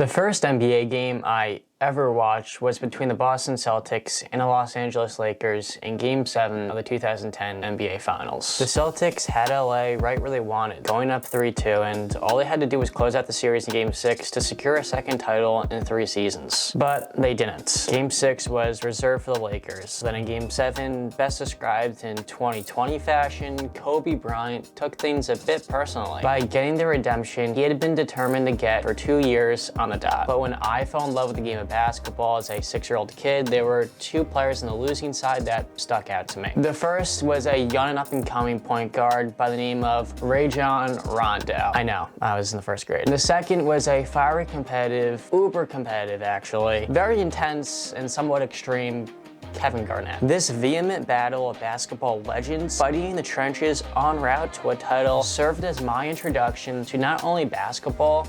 The first NBA game I ever watched was between the Boston Celtics and the Los Angeles Lakers in Game 7 of the 2010 NBA Finals. The Celtics had LA right where they wanted, going up 3-2, and all they had to do was close out the series in Game 6 to secure a second title in 3 seasons. But they didn't. Game 6 was reserved for the Lakers. Then in Game 7, best described in 2020 fashion, Kobe Bryant took things a bit personally by getting the redemption he had been determined to get for 2 years on the dot. But when I fell in love with the game of basketball as a 6-year-old kid, there were 2 players on the losing side that stuck out to me. The first was a young and up-and-coming point guard by the name of Rajon Rondo. I know, I was in the 1st grade. And the second was a fiery competitive, uber competitive actually, very intense and somewhat extreme Kevin Garnett. This vehement battle of basketball legends fighting in the trenches en route to a title served as my introduction to not only basketball,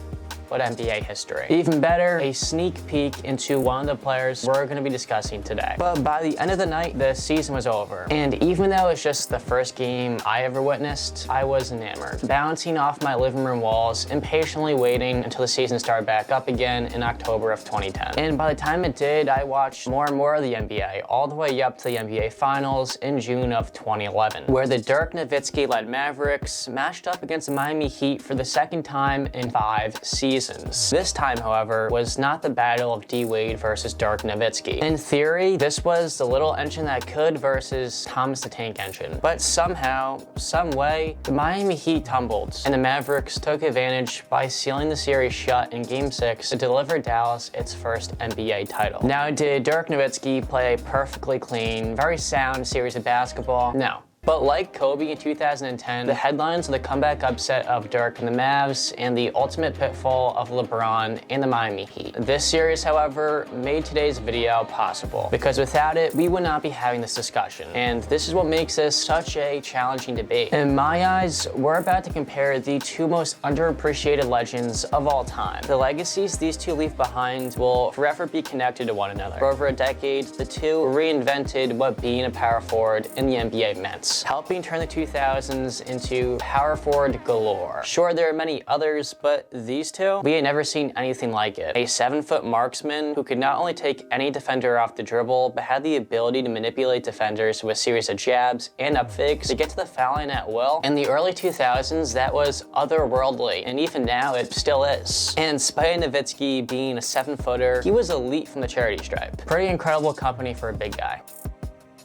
but NBA history. Even better, a sneak peek into one of the players we're going to be discussing today. But by the end of the night, the season was over. And even though it was just the first game I ever witnessed, I was enamored. Bouncing off my living room walls, impatiently waiting until the season started back up again in October of 2010. And by the time it did, I watched more and more of the NBA, all the way up to the NBA Finals in June of 2011, where the Dirk Nowitzki-led Mavericks matched up against the Miami Heat for the second time in 5 seasons. This time, however, was not the battle of D-Wade versus Dirk Nowitzki. In theory, this was the little engine that could versus Thomas the Tank engine. But somehow, some way, the Miami Heat tumbled, and the Mavericks took advantage by sealing the series shut in Game 6 to deliver Dallas its first NBA title. Now, did Dirk Nowitzki play a perfectly clean, very sound series of basketball? No. But like Kobe in 2010, the headlines of the comeback upset of Dirk and the Mavs and the ultimate pitfall of LeBron and the Miami Heat. This series, however, made today's video possible, because without it, we would not be having this discussion. And this is what makes this such a challenging debate. In my eyes, we're about to compare the 2 most underappreciated legends of all time. The legacies these 2 leave behind will forever be connected to one another. For over a decade, the 2 reinvented what being a power forward in the NBA meant, helping turn the 2000s into power forward galore. Sure, there are many others, but these 2, we had never seen anything like it. A 7-foot marksman who could not only take any defender off the dribble, but had the ability to manipulate defenders with a series of jabs and up fakes to get to the foul line at will. In the early 2000s, that was otherworldly, and even now it still is. And despite Nowitzki being a 7-footer, he was elite from the charity stripe. Pretty incredible company for a big guy.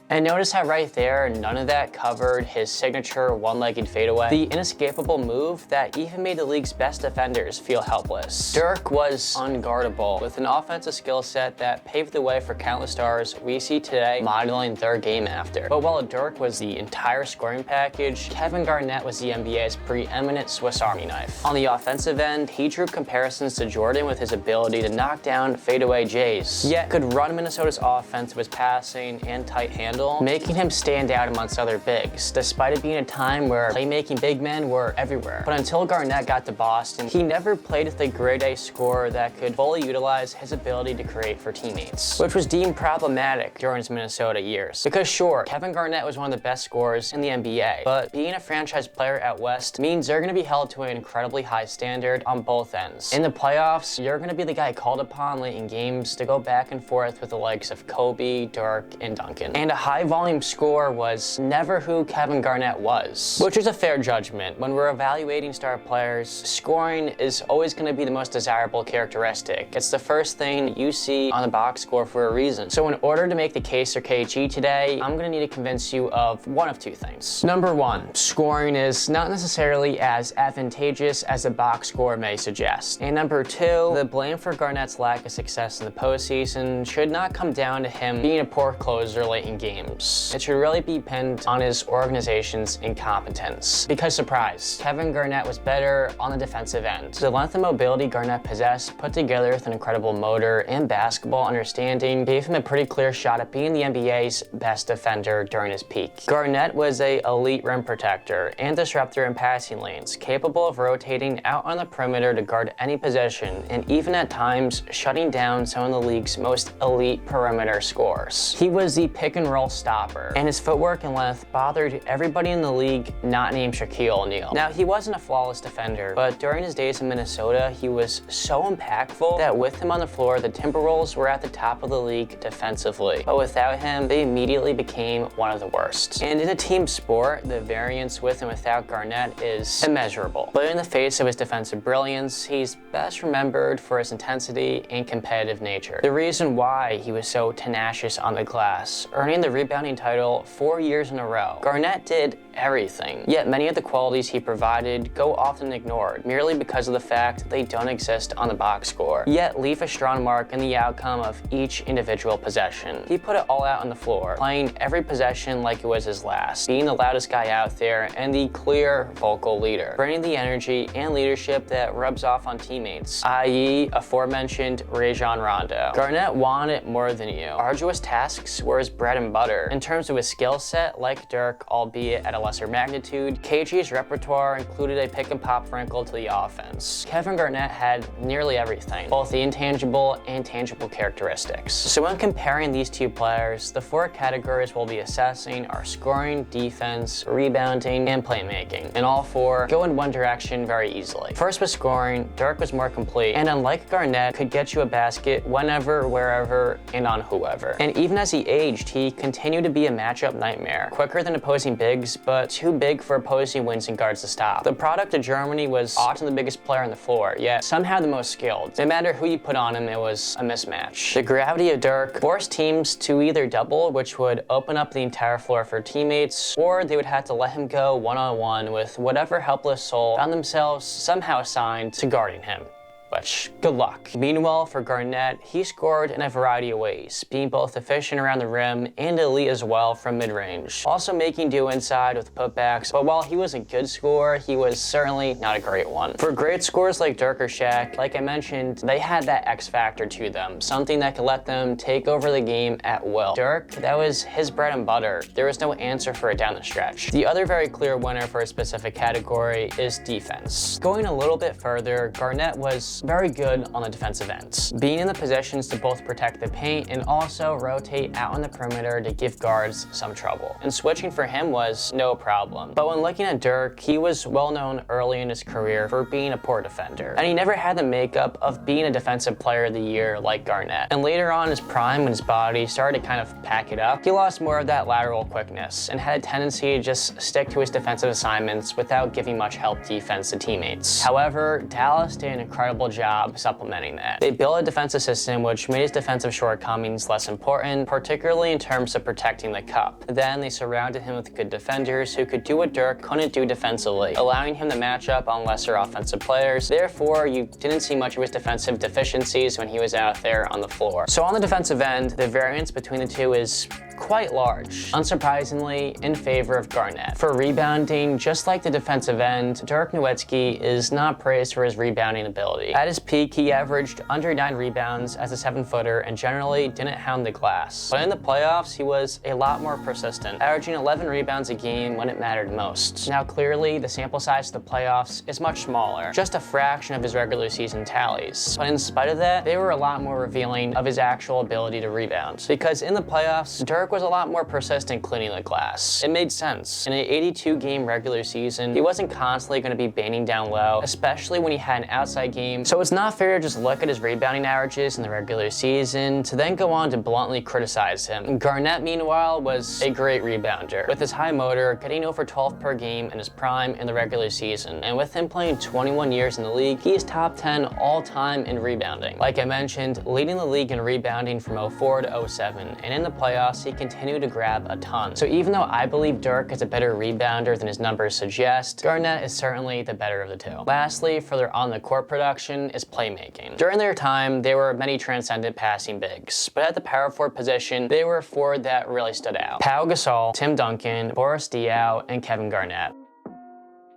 And notice how right there, none of that covered his signature one-legged fadeaway, the inescapable move that even made the league's best defenders feel helpless. Dirk was unguardable, with an offensive skill set that paved the way for countless stars we see today modeling their game after. But while Dirk was the entire scoring package, Kevin Garnett was the NBA's preeminent Swiss Army knife. On the offensive end, he drew comparisons to Jordan with his ability to knock down fadeaway Jays, yet could run Minnesota's offense with his passing and tight handle, making him stand out amongst other bigs, despite it being a time where playmaking big men were everywhere. But until Garnett got to Boston, he never played with a grade A scorer that could fully utilize his ability to create for teammates, which was deemed problematic during his Minnesota years. Because sure, Kevin Garnett was one of the best scorers in the NBA, but being a franchise player out west means they're going to be held to an incredibly high standard on both ends. In the playoffs, you're going to be the guy called upon late in games to go back and forth with the likes of Kobe, Dirk, and Duncan. And a high-volume scorer was never who Kevin Garnett was, which is a fair judgment. When we're evaluating star players, scoring is always going to be the most desirable characteristic. It's the first thing you see on the box score for a reason. So in order to make the case for KG today, I'm going to need to convince you of one of 2 things. Number 1, scoring is not necessarily as advantageous as the box score may suggest. And number 2, the blame for Garnett's lack of success in the postseason should not come down to him being a poor closer late in games. It should really be pinned on his organization's incompetence. Because surprise, Kevin Garnett was better on the defensive end. The length and mobility Garnett possessed, put together with an incredible motor and basketball understanding, gave him a pretty clear shot at being the NBA's best defender during his peak. Garnett was an elite rim protector and disruptor in passing lanes, capable of rotating out on the perimeter to guard any position, and even at times shutting down some of the league's most elite perimeter scorers. He was the pick and roll all stopper, and his footwork and length bothered everybody in the league not named Shaquille O'Neal. Now, he wasn't a flawless defender, but during his days in Minnesota, he was so impactful that with him on the floor, the Timberwolves were at the top of the league defensively. But without him, they immediately became one of the worst. And in a team sport, the variance with and without Garnett is immeasurable. But in the face of his defensive brilliance, he's best remembered for his intensity and competitive nature. The reason why he was so tenacious on the glass, earning the rebounding title 4 years in a row. Garnett did everything, yet many of the qualities he provided go often ignored, merely because of the fact they don't exist on the box score, yet leave a strong mark in the outcome of each individual possession. He put it all out on the floor, playing every possession like it was his last, being the loudest guy out there and the clear vocal leader, bringing the energy and leadership that rubs off on teammates, i.e. aforementioned Rajon Rondo. Garnett wanted more than you. Arduous tasks were his bread and butter. In terms of his skill set, like Dirk, albeit at a lesser magnitude, KG's repertoire included a pick and pop wrinkle to the offense. Kevin Garnett had nearly everything, both the intangible and tangible characteristics. So when comparing these two players, the 4 categories we'll be assessing are scoring, defense, rebounding, and playmaking. And all 4 go in one direction very easily. First with scoring, Dirk was more complete, and unlike Garnett, could get you a basket whenever, wherever, and on whoever. And even as he aged, he continued to be a matchup nightmare. Quicker than opposing bigs, but too big for opposing wings and guards to stop. The product of Germany was often the biggest player on the floor, yet somehow the most skilled. No matter who you put on him, it was a mismatch. The gravity of Dirk forced teams to either double, which would open up the entire floor for teammates, or they would have to let him go one-on-one with whatever helpless soul found themselves somehow assigned to guarding him. Which, good luck. Meanwhile, for Garnett, he scored in a variety of ways, being both efficient around the rim and elite as well from mid-range. Also making do inside with putbacks, but while he was a good scorer, he was certainly not a great one. For great scorers like Dirk or Shaq, like I mentioned, they had that X factor to them, something that could let them take over the game at will. Dirk, that was his bread and butter. There was no answer for it down the stretch. The other very clear winner for a specific category is defense. Going a little bit further, Garnett was very good on the defensive ends, being in the positions to both protect the paint and also rotate out on the perimeter to give guards some trouble. And switching for him was no problem. But when looking at Dirk, he was well known early in his career for being a poor defender, and he never had the makeup of being a defensive player of the year like Garnett. And later on in his prime, when his body started to kind of pack it up, he lost more of that lateral quickness and had a tendency to just stick to his defensive assignments without giving much help defense to teammates. However, Dallas did an incredible job supplementing that. They built a defensive system which made his defensive shortcomings less important, particularly in terms of protecting the cup. Then they surrounded him with good defenders who could do what Dirk couldn't do defensively, allowing him to match up on lesser offensive players. Therefore, you didn't see much of his defensive deficiencies when he was out there on the floor. So on the defensive end, the variance between the two is quite large, unsurprisingly in favor of Garnett. For rebounding, just like the defensive end, Dirk Nowitzki is not praised for his rebounding ability. At his peak, he averaged under 9 rebounds as a 7-footer and generally didn't hound the glass. But in the playoffs, he was a lot more persistent, averaging 11 rebounds a game when it mattered most. Now clearly, the sample size of the playoffs is much smaller, just a fraction of his regular season tallies. But in spite of that, they were a lot more revealing of his actual ability to rebound. Because in the playoffs, Dirk was a lot more persistent cleaning the glass. It made sense. In an 82-game regular season, he wasn't constantly going to be baiting down low, especially when he had an outside game. So it's not fair to just look at his rebounding averages in the regular season to then go on to bluntly criticize him. Garnett, meanwhile, was a great rebounder, with his high motor getting over 12 per game in his prime in the regular season. And with him playing 21 years in the league, he is top 10 all-time in rebounding. Like I mentioned, leading the league in rebounding from 04 to 07, and in the playoffs, he continued to grab a ton. So even though I believe Dirk is a better rebounder than his numbers suggest, Garnett is certainly the better of the two. Lastly, for their on-the-court production is playmaking. During their time, there were many transcendent passing bigs, but at the power forward position, they were 4 that really stood out: Pau Gasol, Tim Duncan, Boris Diaw, and Kevin Garnett.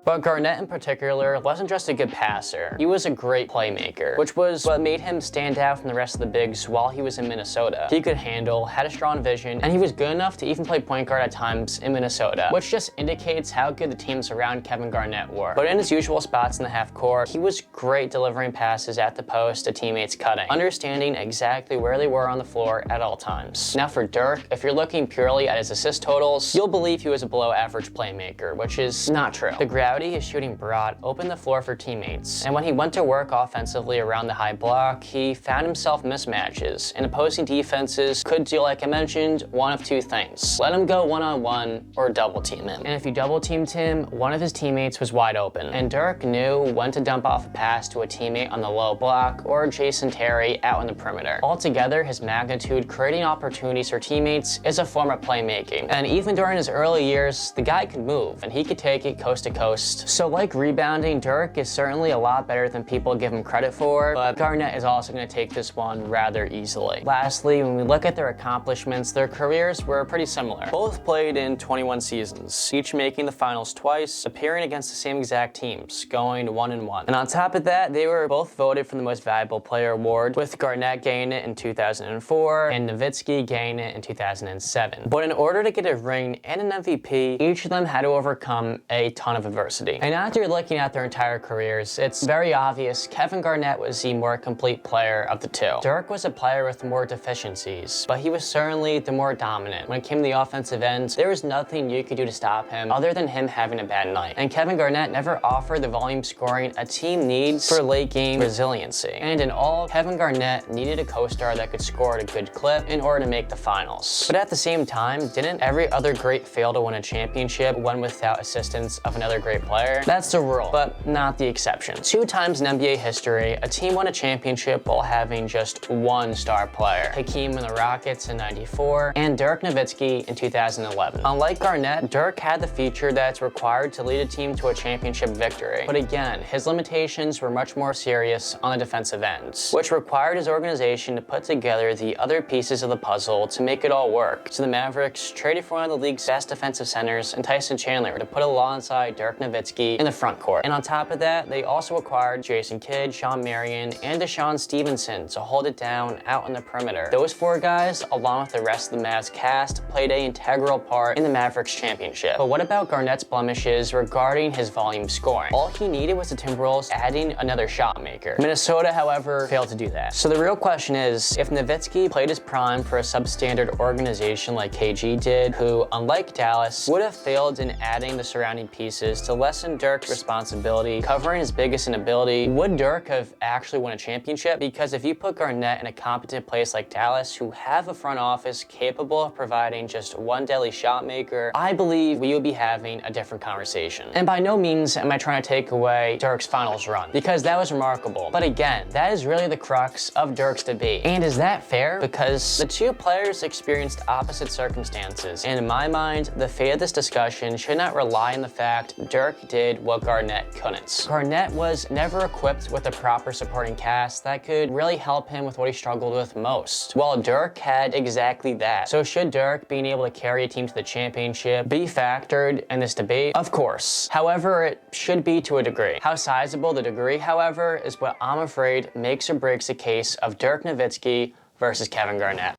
But Garnett in particular wasn't just a good passer, he was a great playmaker, which was what made him stand out from the rest of the bigs while he was in Minnesota. He could handle, had a strong vision, and he was good enough to even play point guard at times in Minnesota, which just indicates how good the teams around Kevin Garnett were. But in his usual spots in the half court, he was great delivering passes at the post to teammates cutting, understanding exactly where they were on the floor at all times. Now for Dirk, if you're looking purely at his assist totals, you'll believe he was a below average playmaker, which is not true. The gravity his shooting brought opened the floor for teammates, and when he went to work offensively around the high block, he found himself mismatches, and opposing defenses could do, like I mentioned, one of two things. Let him go one-on-one or double team him. And if you double teamed him, one of his teammates was wide open, and Dirk knew when to dump off a pass to a teammate on the low block or Jason Terry out on the perimeter. Altogether, his magnitude creating opportunities for teammates is a form of playmaking, and even during his early years, the guy could move, and he could take it coast to coast. So like rebounding, Dirk is certainly a lot better than people give him credit for, but Garnett is also going to take this one rather easily. Lastly, when we look at their accomplishments, their careers were pretty similar. Both played in 21 seasons, each making the finals twice, appearing against the same exact teams, going 1-1. And on top of that, they were both voted for the most valuable player award, with Garnett gaining it in 2004 and Nowitzki gaining it in 2007. But in order to get a ring and an MVP, each of them had to overcome a ton of adversity. And after looking at their entire careers, it's very obvious Kevin Garnett was the more complete player of the two. Dirk was a player with more deficiencies, but he was certainly the more dominant. When it came to the offensive end, there was nothing you could do to stop him other than him having a bad night. And Kevin Garnett never offered the volume scoring a team needs for late game resiliency. And in all, Kevin Garnett needed a co-star that could score at a good clip in order to make the finals. But at the same time, didn't every other great fail to win a championship when without assistance of another great player? That's the rule, but not the exception. 2 times in NBA history, a team won a championship while having just one star player. Hakeem and the Rockets in '94, and Dirk Nowitzki in 2011. Unlike Garnett, Dirk had the feature that's required to lead a team to a championship victory. But again, his limitations were much more serious on the defensive end, which required his organization to put together the other pieces of the puzzle to make it all work. So the Mavericks traded for one of the league's best defensive centers in Tyson Chandler to put alongside Dirk Nowitzki in the front court. And on top of that, they also acquired Jason Kidd, Shawn Marion, and Deshaun Stevenson to hold it down out on the perimeter. Those 4 guys, along with the rest of the Mavs cast, played an integral part in the Mavericks championship. But what about Garnett's blemishes regarding his volume scoring? All he needed was the Timberwolves adding another shot maker. Minnesota, however, failed to do that. So the real question is, if Nowitzki played his prime for a substandard organization like KG did, who, unlike Dallas, would have failed in adding the surrounding pieces to lessen Dirk's responsibility, covering his biggest inability, would Dirk have actually won a championship? Because if you put Garnett in a competent place like Dallas, who have a front office capable of providing just one deadly shot maker, I believe we would be having a different conversation. And by no means am I trying to take away Dirk's finals run, because that was remarkable. But again, that is really the crux of Dirk's debate. And is that fair? Because the 2 players experienced opposite circumstances. And in my mind, the fate of this discussion should not rely on the fact Dirk did what Garnett couldn't. Garnett was never equipped with a proper supporting cast that could really help him with what he struggled with most, while Dirk had exactly that. So should Dirk being able to carry a team to the championship be factored in this debate? Of course. However, it should be to a degree. How sizable the degree, however, is what I'm afraid makes or breaks the case of Dirk Nowitzki versus Kevin Garnett.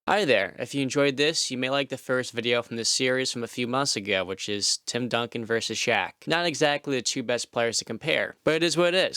Hi there, if you enjoyed this, you may like the first video from this series from a few months ago, which is Tim Duncan versus Shaq. Not exactly the 2 best players to compare, but it is what it is.